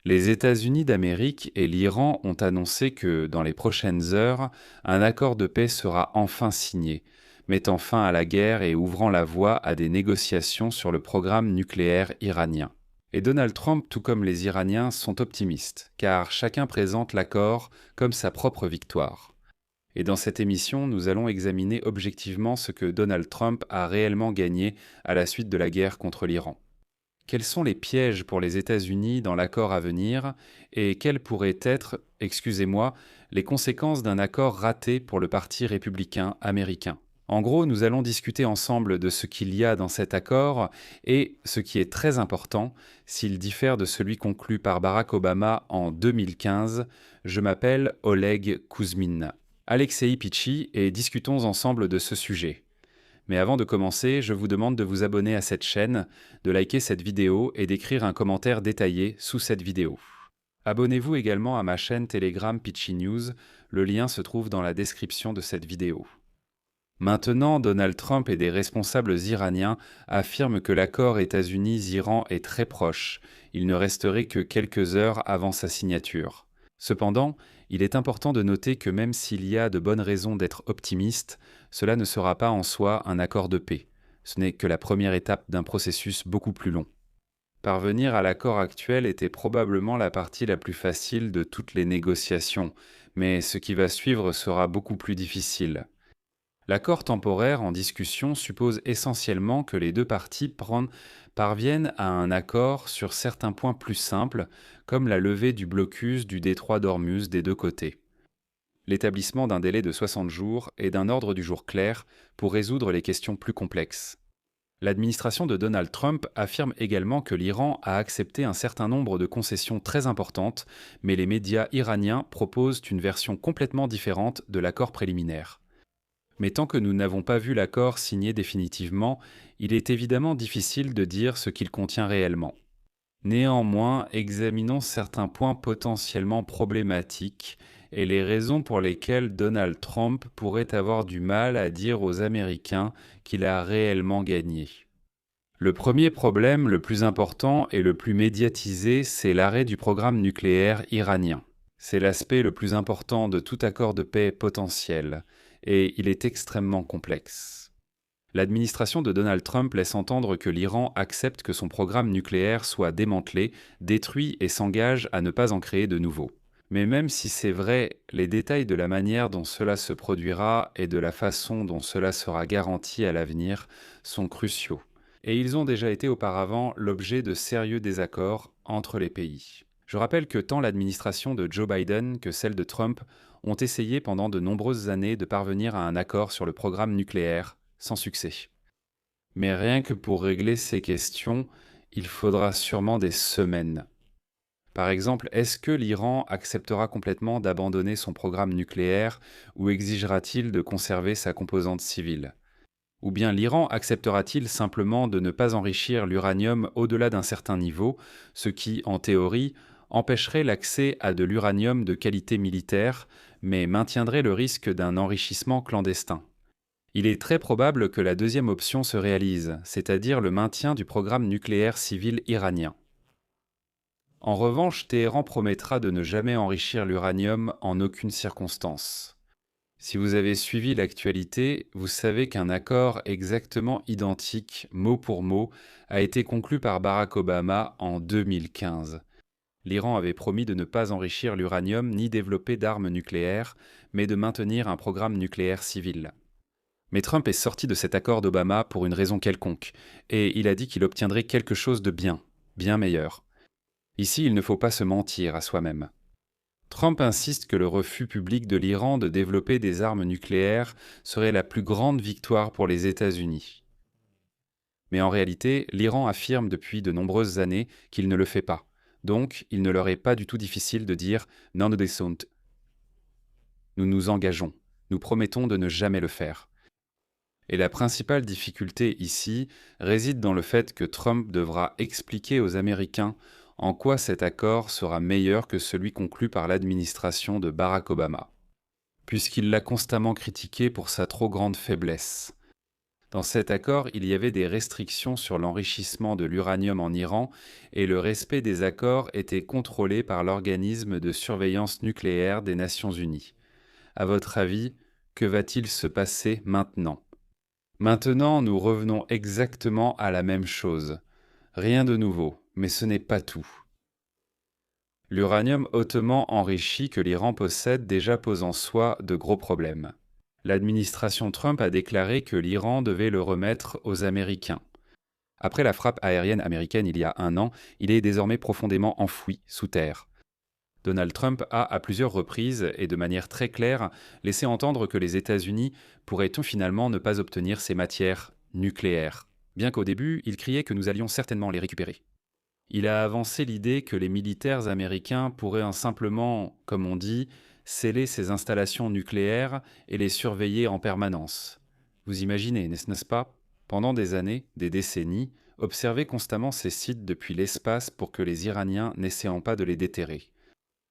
Les États-Unis d'Amérique et l'Iran ont annoncé que, dans les prochaines heures, un accord de paix sera enfin signé, mettant fin à la guerre et ouvrant la voie à des négociations sur le programme nucléaire iranien. Et Donald Trump, tout comme les Iraniens, sont optimistes, car chacun présente l'accord comme sa propre victoire. Et dans cette émission, nous allons examiner objectivement ce que Donald Trump a réellement gagné à la suite de la guerre contre l'Iran. Quels sont les pièges pour les États-Unis dans l'accord à venir et quelles pourraient être, excusez-moi, les conséquences d'un accord raté pour le Parti républicain américain? En gros, nous allons discuter ensemble de ce qu'il y a dans cet accord et, ce qui est très important, s'il diffère de celui conclu par Barack Obama en 2015. Je m'appelle Oleg Kouzmin. Alexei Pichi et discutons ensemble de ce sujet. Mais avant de commencer, je vous demande de vous abonner à cette chaîne, de liker cette vidéo et d'écrire un commentaire détaillé sous cette vidéo. Abonnez-vous également à ma chaîne Telegram Pitchy News, le lien se trouve dans la description de cette vidéo. Maintenant, Donald Trump et des responsables iraniens affirment que l'accord États-Unis-Iran est très proche. Il ne resterait que quelques heures avant sa signature. Cependant, il est important de noter que même s'il y a de bonnes raisons d'être optimiste, cela ne sera pas en soi un accord de paix. Ce n'est que la première étape d'un processus beaucoup plus long. Parvenir à l'accord actuel était probablement la partie la plus facile de toutes les négociations, mais ce qui va suivre sera beaucoup plus difficile. L'accord temporaire en discussion suppose essentiellement que les deux parties parviennent à un accord sur certains points plus simples, comme la levée du blocus du détroit d'Ormuz des deux côtés, l'établissement d'un délai de 60 jours et d'un ordre du jour clair pour résoudre les questions plus complexes. L'administration de Donald Trump affirme également que l'Iran a accepté un certain nombre de concessions très importantes, mais les médias iraniens proposent une version complètement différente de l'accord préliminaire. Mais tant que nous n'avons pas vu l'accord signé définitivement, il est évidemment difficile de dire ce qu'il contient réellement. Néanmoins, examinons certains points potentiellement problématiques et les raisons pour lesquelles Donald Trump pourrait avoir du mal à dire aux Américains qu'il a réellement gagné. Le premier problème, le plus important et le plus médiatisé, c'est l'arrêt du programme nucléaire iranien. C'est l'aspect le plus important de tout accord de paix potentiel, et il est extrêmement complexe. L'administration de Donald Trump laisse entendre que l'Iran accepte que son programme nucléaire soit démantelé, détruit et s'engage à ne pas en créer de nouveau. Mais même si c'est vrai, les détails de la manière dont cela se produira et de la façon dont cela sera garanti à l'avenir sont cruciaux. Et ils ont déjà été auparavant l'objet de sérieux désaccords entre les pays. Je rappelle que tant l'administration de Joe Biden que celle de Trump ont essayé pendant de nombreuses années de parvenir à un accord sur le programme nucléaire, sans succès. Mais rien que pour régler ces questions, il faudra sûrement des semaines. Par exemple, est-ce que l'Iran acceptera complètement d'abandonner son programme nucléaire ou exigera-t-il de conserver sa composante civile ? Ou bien l'Iran acceptera-t-il simplement de ne pas enrichir l'uranium au-delà d'un certain niveau, ce qui, en théorie, empêcherait l'accès à de l'uranium de qualité militaire, mais maintiendrait le risque d'un enrichissement clandestin? Il est très probable que la deuxième option se réalise, c'est-à-dire le maintien du programme nucléaire civil iranien. En revanche, Téhéran promettra de ne jamais enrichir l'uranium en aucune circonstance. Si vous avez suivi l'actualité, vous savez qu'un accord exactement identique, mot pour mot, a été conclu par Barack Obama en 2015. L'Iran avait promis de ne pas enrichir l'uranium ni développer d'armes nucléaires, mais de maintenir un programme nucléaire civil. Mais Trump est sorti de cet accord d'Obama pour une raison quelconque, et il a dit qu'il obtiendrait quelque chose de bien, bien meilleur. Ici, il ne faut pas se mentir à soi-même. Trump insiste que le refus public de l'Iran de développer des armes nucléaires serait la plus grande victoire pour les États-Unis. Mais en réalité, l'Iran affirme depuis de nombreuses années qu'il ne le fait pas. Donc, il ne leur est pas du tout difficile de dire « non desont ». Nous nous engageons, nous promettons de ne jamais le faire. Et la principale difficulté ici réside dans le fait que Trump devra expliquer aux Américains en quoi cet accord sera meilleur que celui conclu par l'administration de Barack Obama, puisqu'il l'a constamment critiqué pour sa trop grande faiblesse. Dans cet accord, il y avait des restrictions sur l'enrichissement de l'uranium en Iran et le respect des accords était contrôlé par l'organisme de surveillance nucléaire des Nations Unies. À votre avis, que va-t-il se passer maintenant? Maintenant, nous revenons exactement à la même chose. Rien de nouveau, mais ce n'est pas tout. L'uranium hautement enrichi que l'Iran possède déjà pose en soi de gros problèmes. L'administration Trump a déclaré que l'Iran devait le remettre aux Américains. Après la frappe aérienne américaine il y a un an, il est désormais profondément enfoui sous terre. Donald Trump a, à plusieurs reprises et de manière très claire, laissé entendre que les États-Unis pourraient tout finalement ne pas obtenir ces matières nucléaires, bien qu'au début, il criait que nous allions certainement les récupérer. Il a avancé l'idée que les militaires américains pourraient simplement, comme on dit, sceller ces installations nucléaires et les surveiller en permanence. Vous imaginez, n'est-ce pas? Pendant des années, des décennies, observer constamment ces sites depuis l'espace pour que les Iraniens n'essayent pas de les déterrer.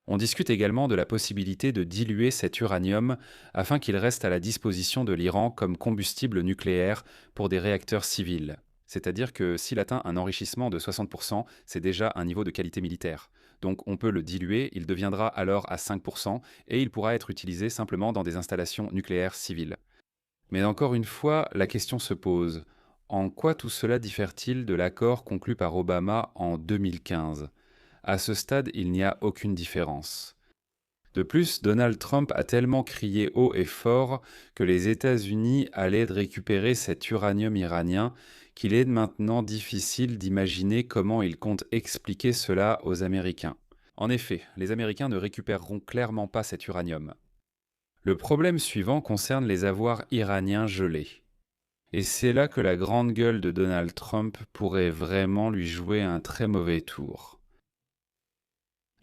On discute également de la possibilité de diluer cet uranium afin qu'il reste à la disposition de l'Iran comme combustible nucléaire pour des réacteurs civils. C'est-à-dire que s'il atteint un enrichissement de 60%, c'est déjà un niveau de qualité militaire. Donc on peut le diluer, il deviendra alors à 5% et il pourra être utilisé simplement dans des installations nucléaires civiles. Mais encore une fois, la question se pose. En quoi tout cela diffère-t-il de l'accord conclu par Obama en 2015 ? À ce stade, il n'y a aucune différence. De plus, Donald Trump a tellement crié haut et fort que les États-Unis allaient récupérer cet uranium iranien qu'il est maintenant difficile d'imaginer comment il compte expliquer cela aux Américains. En effet, les Américains ne récupéreront clairement pas cet uranium. Le problème suivant concerne les avoirs iraniens gelés. Et c'est là que la grande gueule de Donald Trump pourrait vraiment lui jouer un très mauvais tour.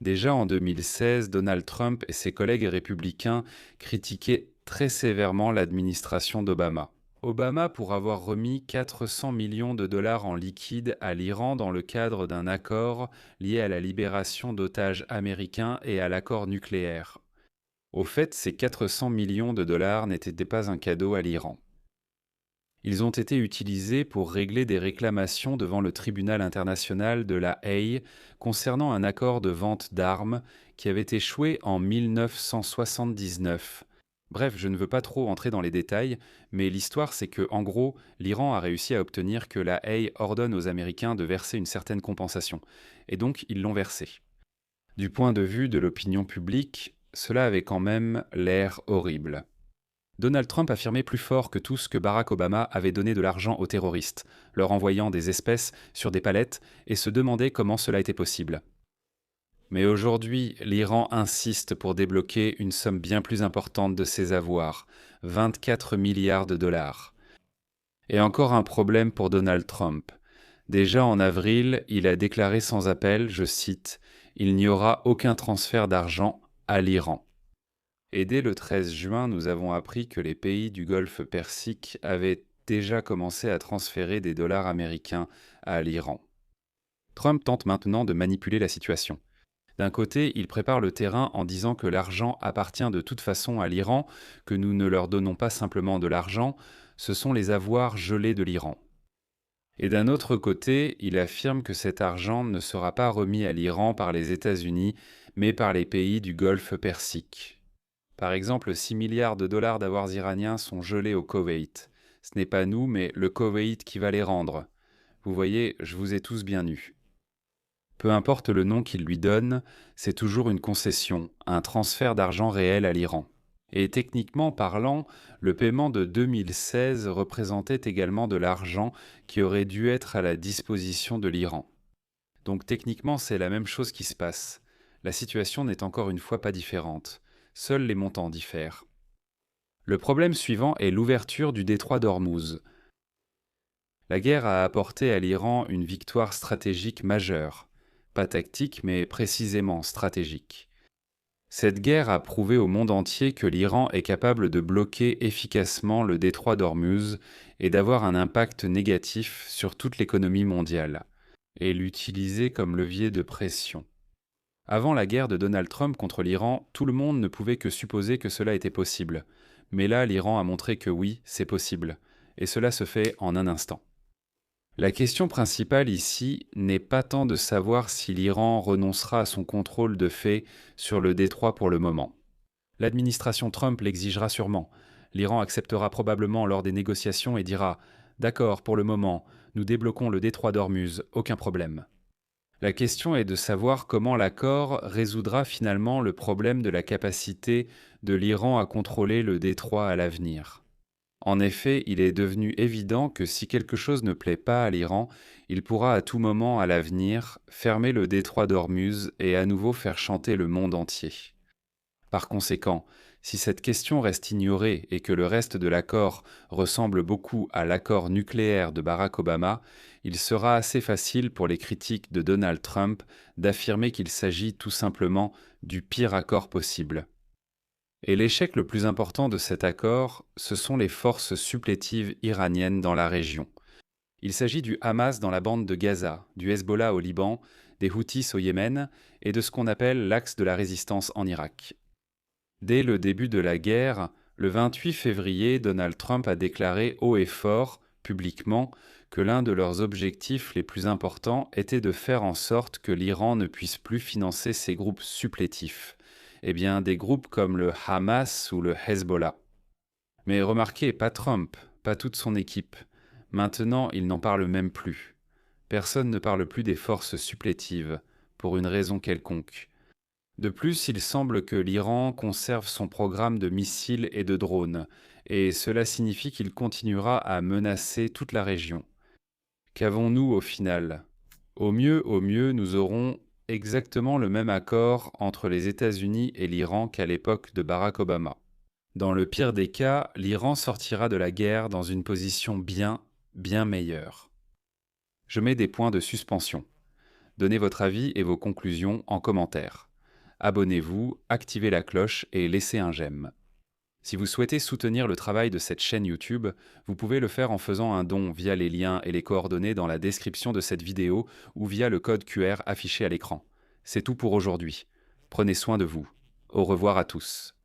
Déjà en 2016, Donald Trump et ses collègues républicains critiquaient très sévèrement l'administration d'Obama. Obama pour avoir remis 400 millions de dollars en liquide à l'Iran dans le cadre d'un accord lié à la libération d'otages américains et à l'accord nucléaire. Au fait, ces 400 millions de dollars n'étaient pas un cadeau à l'Iran. Ils ont été utilisés pour régler des réclamations devant le tribunal international de La Haye concernant un accord de vente d'armes qui avait échoué en 1979. Bref, je ne veux pas trop entrer dans les détails, mais l'histoire c'est que, en gros, l'Iran a réussi à obtenir que La Haye ordonne aux Américains de verser une certaine compensation, et donc ils l'ont versée. Du point de vue de l'opinion publique, cela avait quand même l'air horrible. Donald Trump affirmait plus fort que tous que Barack Obama avait donné de l'argent aux terroristes, leur envoyant des espèces sur des palettes, et se demandait comment cela était possible. Mais aujourd'hui, l'Iran insiste pour débloquer une somme bien plus importante de ses avoirs, 24 milliards de dollars. Et encore un problème pour Donald Trump. Déjà en avril, il a déclaré sans appel, je cite, « Il n'y aura aucun transfert d'argent à l'Iran ». Et dès le 13 juin, nous avons appris que les pays du Golfe Persique avaient déjà commencé à transférer des dollars américains à l'Iran. Trump tente maintenant de manipuler la situation. D'un côté, il prépare le terrain en disant que l'argent appartient de toute façon à l'Iran, que nous ne leur donnons pas simplement de l'argent, ce sont les avoirs gelés de l'Iran. Et d'un autre côté, il affirme que cet argent ne sera pas remis à l'Iran par les États-Unis, mais par les pays du Golfe Persique. Par exemple, 6 milliards de dollars d'avoirs iraniens sont gelés au Koweït. Ce n'est pas nous, mais le Koweït qui va les rendre. Vous voyez, je vous ai tous bien eus. Peu importe le nom qu'il lui donne, c'est toujours une concession, un transfert d'argent réel à l'Iran. Et techniquement parlant, le paiement de 2016 représentait également de l'argent qui aurait dû être à la disposition de l'Iran. Donc techniquement, c'est la même chose qui se passe. La situation n'est encore une fois pas différente. Seuls les montants diffèrent. Le problème suivant est l'ouverture du détroit d'Ormuz. La guerre a apporté à l'Iran une victoire stratégique majeure, pas tactique mais précisément stratégique. Cette guerre a prouvé au monde entier que l'Iran est capable de bloquer efficacement le détroit d'Ormuz et d'avoir un impact négatif sur toute l'économie mondiale, et l'utiliser comme levier de pression. Avant la guerre de Donald Trump contre l'Iran, tout le monde ne pouvait que supposer que cela était possible. Mais là, l'Iran a montré que oui, c'est possible. et cela se fait en un instant. La question principale ici n'est pas tant de savoir si l'Iran renoncera à son contrôle de fait sur le détroit pour le moment. L'administration Trump l'exigera sûrement. L'Iran acceptera probablement lors des négociations et dira « D'accord, pour le moment, nous débloquons le détroit d'Ormuz, aucun problème ». La question est de savoir comment l'accord résoudra finalement le problème de la capacité de l'Iran à contrôler le détroit à l'avenir. En effet, il est devenu évident que si quelque chose ne plaît pas à l'Iran, il pourra à tout moment à l'avenir fermer le détroit d'Ormuz et à nouveau faire chanter le monde entier. Par conséquent, si cette question reste ignorée et que le reste de l'accord ressemble beaucoup à l'accord nucléaire de Barack Obama, il sera assez facile pour les critiques de Donald Trump d'affirmer qu'il s'agit tout simplement du pire accord possible. Et l'échec le plus important de cet accord, ce sont les forces supplétives iraniennes dans la région. Il s'agit du Hamas dans la bande de Gaza, du Hezbollah au Liban, des Houthis au Yémen et de ce qu'on appelle l'axe de la résistance en Irak. Dès le début de la guerre, le 28 février, Donald Trump a déclaré haut et fort, publiquement, que l'un de leurs objectifs les plus importants était de faire en sorte que l'Iran ne puisse plus financer ces groupes supplétifs. Eh bien, des groupes comme le Hamas ou le Hezbollah. Mais remarquez, pas Trump, pas toute son équipe. Maintenant, il n'en parle même plus. Personne ne parle plus des forces supplétives, pour une raison quelconque. De plus, il semble que l'Iran conserve son programme de missiles et de drones, et cela signifie qu'il continuera à menacer toute la région. Qu'avons-nous au final ? Au mieux, nous aurons exactement le même accord entre les États-Unis et l'Iran qu'à l'époque de Barack Obama. Dans le pire des cas, l'Iran sortira de la guerre dans une position bien meilleure. Je mets des points de suspension. Donnez votre avis et vos conclusions en commentaire. Abonnez-vous, activez la cloche et laissez un j'aime. Si vous souhaitez soutenir le travail de cette chaîne YouTube, vous pouvez le faire en faisant un don via les liens et les coordonnées dans la description de cette vidéo ou via le code QR affiché à l'écran. C'est tout pour aujourd'hui. Prenez soin de vous. Au revoir à tous.